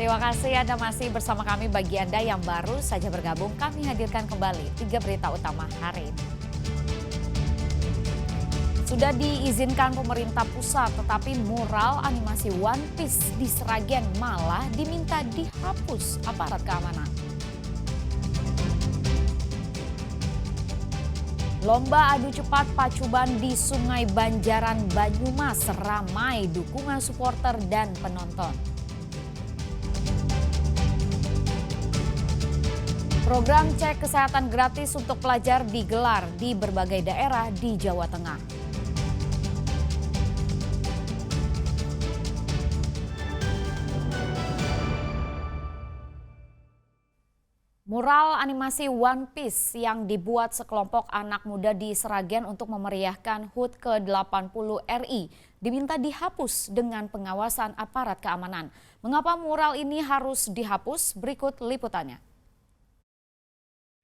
Terima kasih Anda masih bersama kami. Bagi Anda yang baru saja bergabung, kami hadirkan kembali 3 berita utama hari ini. Sudah diizinkan pemerintah pusat, tetapi mural animasi One Piece di Sragen malah diminta dihapus aparat keamanan. Lomba adu cepat pacuban di Sungai Banjaran Banyumas ramai dukungan supporter dan penonton. Program cek kesehatan gratis untuk pelajar digelar di berbagai daerah di Jawa Tengah. Mural animasi One Piece yang dibuat sekelompok anak muda di Sragen untuk memeriahkan HUT ke-80 RI diminta dihapus dengan pengawasan aparat keamanan. Mengapa mural ini harus dihapus? Berikut liputannya.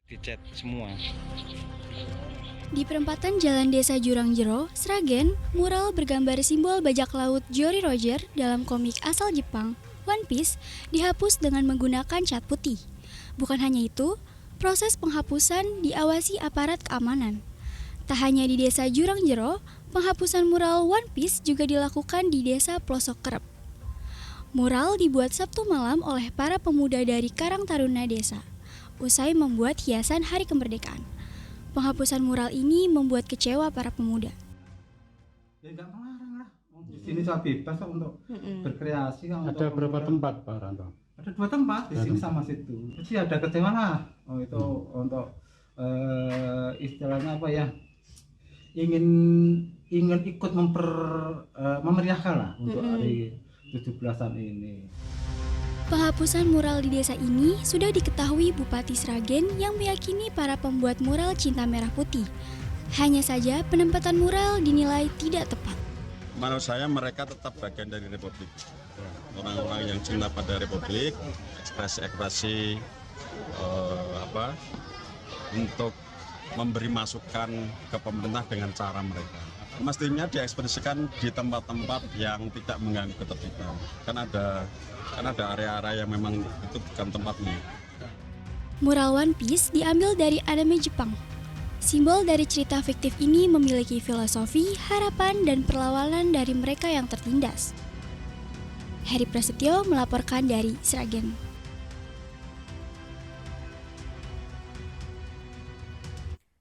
Dicat semua. Di perempatan Jalan Desa Jurangjero, Sragen, mural bergambar simbol bajak laut Jolly Roger dalam komik asal Jepang, One Piece, dihapus dengan menggunakan cat putih. Bukan hanya itu, proses penghapusan diawasi aparat keamanan. Tak hanya di Desa Jurangjero, penghapusan mural One Piece juga dilakukan di Desa Plosok Kerep. Mural dibuat Sabtu malam oleh para pemuda dari Karang Taruna Desa, usai membuat hiasan Hari Kemerdekaan. Penghapusan mural ini membuat kecewa para pemuda. Ya nggak melarang lah. Di sini saya bebas untuk berkreasi. Ada berapa tempat Pak Ranto? Ada 2 tempat di sini sama situ. Jadi ada kecewa lah. Oh itu untuk istilahnya apa ya? Ingin ikut memeriahkan lah untuk hari 17-an ini. Penghapusan mural di desa ini sudah diketahui Bupati Sragen yang meyakini para pembuat mural cinta merah putih. Hanya saja penempatan mural dinilai tidak tepat. Menurut saya mereka tetap bagian dari Republik. Orang-orang yang cinta pada Republik, ekspresi untuk memberi masukan ke pemerintah dengan cara mereka. Mestinya diekspresikan di tempat-tempat yang tidak mengganggu ketertiban. Kan ada area-area yang memang itu bukan tempatnya. Mural One Piece diambil dari anime Jepang. Simbol dari cerita fiktif ini memiliki filosofi, harapan, dan perlawanan dari mereka yang tertindas. Heri Prasetyo melaporkan dari Sragen.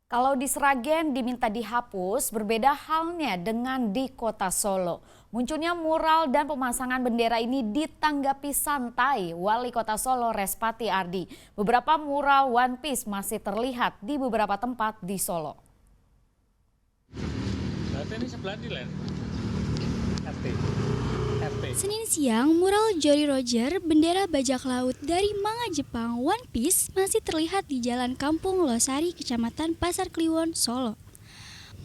Kalau di Sragen diminta dihapus, berbeda halnya dengan di Kota Solo. Munculnya mural dan pemasangan bendera ini ditanggapi santai Wali Kota Solo Respati Ardi. Beberapa mural One Piece masih terlihat di beberapa tempat di Solo. Saat ini sebelah di land. RT. Senin siang, mural Jolly Roger, bendera bajak laut dari manga Jepang One Piece masih terlihat di Jalan Kampung Losari, Kecamatan Pasar Kliwon, Solo.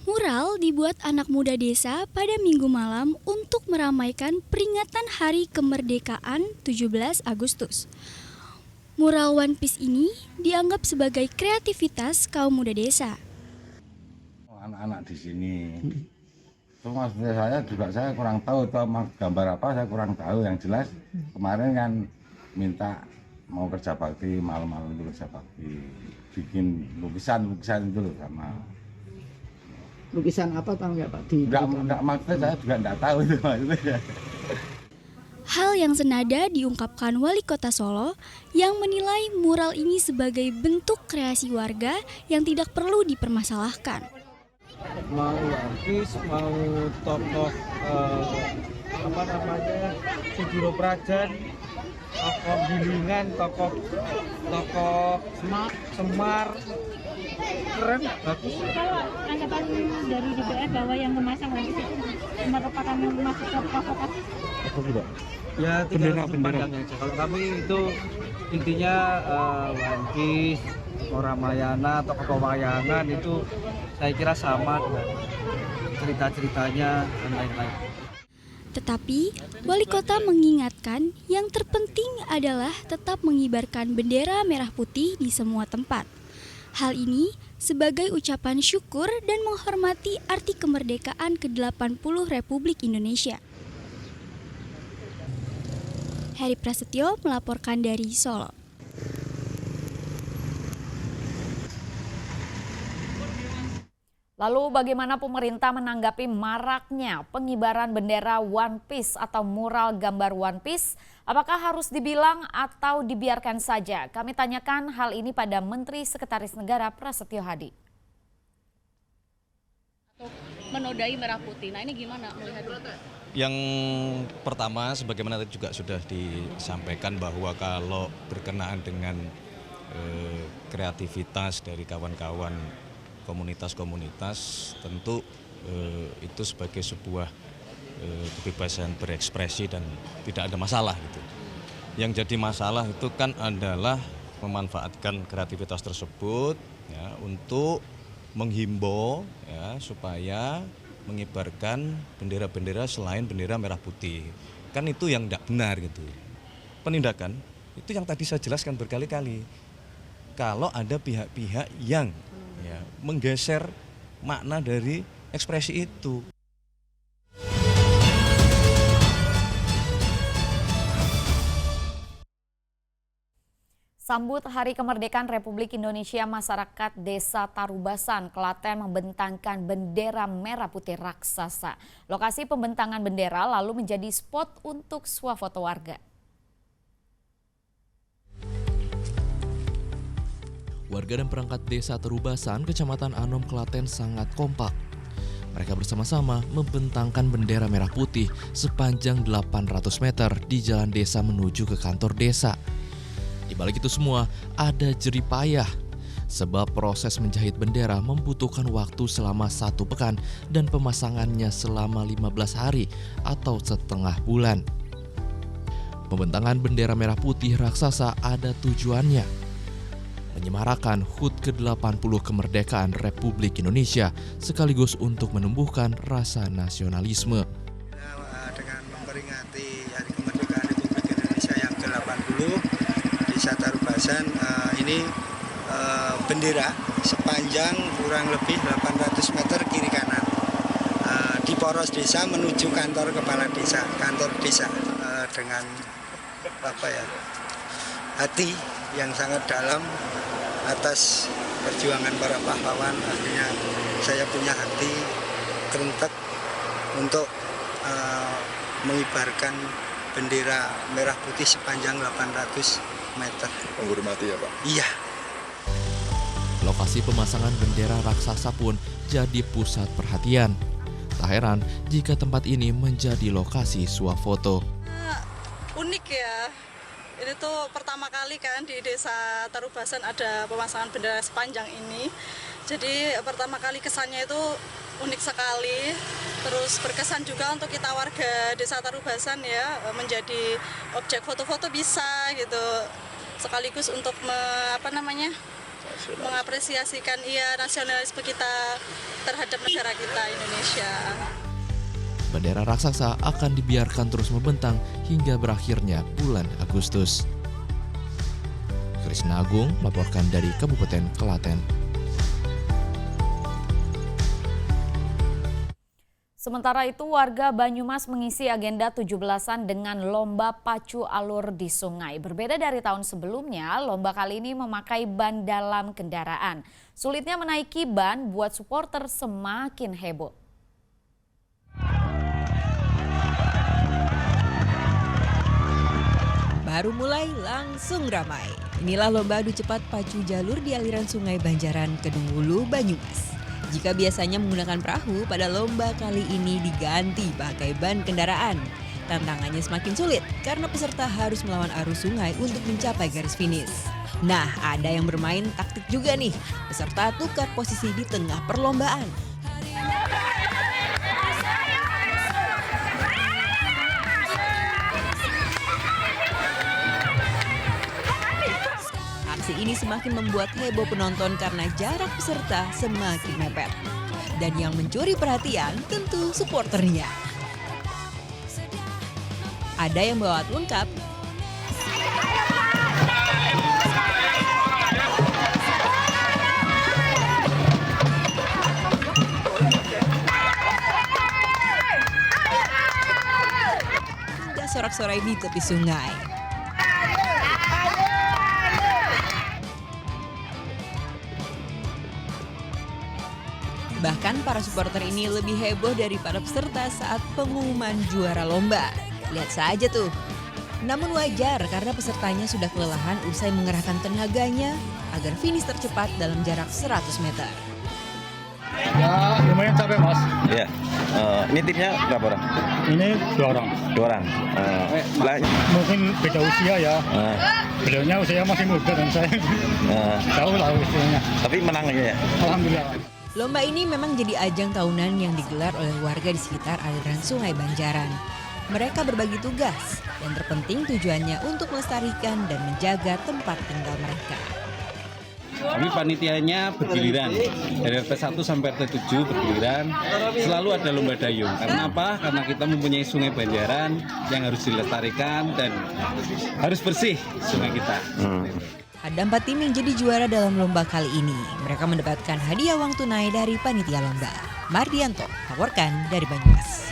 Mural dibuat anak muda desa pada Minggu malam untuk meramaikan peringatan Hari Kemerdekaan 17 Agustus. Mural One Piece ini dianggap sebagai kreativitas kaum muda desa. Anak-anak di sini. Cuma saya kurang tahu itu gambar apa, saya kurang tahu. Yang jelas kemarin kan minta mau kerja bakti, malam-malam itu kerja bakti, bikin lukisan itu loh sama. Lukisan apa tahu nggak Pak? Enggak maksudnya saya juga enggak tahu itu maksudnya. Hal yang senada diungkapkan Wali Kota Solo yang menilai mural ini sebagai bentuk kreasi warga yang tidak perlu dipermasalahkan. Mau artis, mau tokoh Sudiro Prajan, tokoh Gilingan, tokoh Semar, keren, bagus. Kalau anggapan dari DPR bahwa yang memasang lagi itu merupakan masuk ke provokasi? Apa tidak? Ya tinggal pandangnya aja. Kalau kami itu intinya One Piece, Ramayana, tokoh pewayangan itu saya kira sama dengan cerita-ceritanya dan lain-lain. Tetapi, Wali Kota mengingatkan yang terpenting adalah tetap mengibarkan bendera merah putih di semua tempat. Hal ini sebagai ucapan syukur dan menghormati arti kemerdekaan ke-80 Republik Indonesia. Heri Prasetyo melaporkan dari Solo. Lalu bagaimana pemerintah menanggapi maraknya pengibaran bendera One Piece atau mural gambar One Piece? Apakah harus dibilang atau dibiarkan saja? Kami tanyakan hal ini pada Menteri Sekretaris Negara Prasetyo Hadi. Menodai merah putih, nah ini gimana melihatnya? Yang pertama, sebagaimana tadi juga sudah disampaikan bahwa kalau berkenaan dengan kreativitas dari kawan-kawan komunitas-komunitas, tentu itu sebagai sebuah kebebasan berekspresi dan tidak ada masalah gitu. Yang jadi masalah itu kan adalah memanfaatkan kreativitas tersebut ya, untuk menghimbau ya, supaya mengibarkan bendera-bendera selain bendera merah putih. Kan itu yang tidak benar gitu. Penindakan itu yang tadi saya jelaskan berkali-kali. Kalau ada pihak-pihak yang ya, menggeser makna dari ekspresi itu. Sambut Hari Kemerdekaan Republik Indonesia, masyarakat Desa Tarubasan, Klaten membentangkan bendera merah putih raksasa. Lokasi pembentangan bendera lalu menjadi spot untuk swafoto warga. Warga dan perangkat Desa Tarubasan, Kecamatan Anom, Klaten sangat kompak. Mereka bersama-sama membentangkan bendera merah putih sepanjang 800 meter di jalan desa menuju ke kantor desa. Di balik itu semua ada jerih payah, sebab proses menjahit bendera membutuhkan waktu selama 1 pekan dan pemasangannya selama 15 hari atau setengah bulan. Pembentangan bendera merah putih raksasa ada tujuannya, menyemarakan HUT ke-80 kemerdekaan Republik Indonesia sekaligus untuk menumbuhkan rasa nasionalisme. Dengan memperingati Hari Kemerdekaan Republik Indonesia yang ke-80, Desa Tarubasan ini bendera sepanjang kurang lebih 800 meter kiri kanan di poros desa menuju kantor kepala desa, kantor desa dengan hati yang sangat dalam atas perjuangan para pahlawan. Artinya saya punya hati kerentek untuk mengibarkan bendera merah putih sepanjang 800 meter. Menghormati ya Pak? Iya. Lokasi pemasangan bendera raksasa pun jadi pusat perhatian. Tak heran jika tempat ini menjadi lokasi swafoto. Unik ya, ini tuh pertama kali kan di Desa Tarubasan ada pemasangan bendera sepanjang ini. Jadi pertama kali kesannya itu unik sekali, terus berkesan juga untuk kita warga Desa Tarubasan ya, menjadi objek foto-foto bisa gitu, sekaligus untuk mengapresiasikan nasionalisme kita terhadap negara kita Indonesia. Bendera raksasa akan dibiarkan terus membentang hingga berakhirnya bulan Agustus. Krisna Agung melaporkan dari Kabupaten Klaten. Sementara itu, warga Banyumas mengisi agenda 17-an dengan lomba pacu alur di sungai. Berbeda dari tahun sebelumnya, lomba kali ini memakai ban dalam kendaraan. Sulitnya menaiki ban buat supporter semakin heboh. Baru mulai langsung ramai. Inilah lomba adu cepat pacu jalur di aliran Sungai Banjaran, Kedung Wulu, Banyumas. Jika biasanya menggunakan perahu, pada lomba kali ini diganti pakai ban kendaraan. Tantangannya semakin sulit karena peserta harus melawan arus sungai untuk mencapai garis finish. Nah, ada yang bermain taktik juga nih. Peserta tukar posisi di tengah perlombaan. Aksi ini semakin membuat heboh penonton karena jarak peserta semakin mepet. Dan yang mencuri perhatian tentu supporternya. Ada yang bawa alat lengkap, hingga sorak-sorai di tepi sungai. Bahkan para supporter ini lebih heboh dari para peserta saat pengumuman juara lomba. Lihat saja tuh. Namun wajar karena pesertanya sudah kelelahan usai mengerahkan tenaganya agar finish tercepat dalam jarak 100 meter. Ya lumayan capek mas. Iya. Ini timnya berapa orang? Ini 2 orang. 2 orang. Mungkin beda usia ya. Beliaunya usia masih muda dan saya tahu lah usianya. Tapi menang aja ya. Alhamdulillah. Lomba ini memang jadi ajang tahunan yang digelar oleh warga di sekitar aliran Sungai Banjaran. Mereka berbagi tugas, yang terpenting tujuannya untuk melestarikan dan menjaga tempat tinggal mereka. Kami panitianya bergiliran, dari RT 1 sampai RT 7 bergiliran, selalu ada lomba dayung. Karena apa? Karena kita mempunyai Sungai Banjaran yang harus dilestarikan dan harus bersih sungai kita. Ada 4 tim yang jadi juara dalam lomba kali ini. Mereka mendapatkan hadiah uang tunai dari panitia lomba. Mardianto, melaporkan dari Banyumas.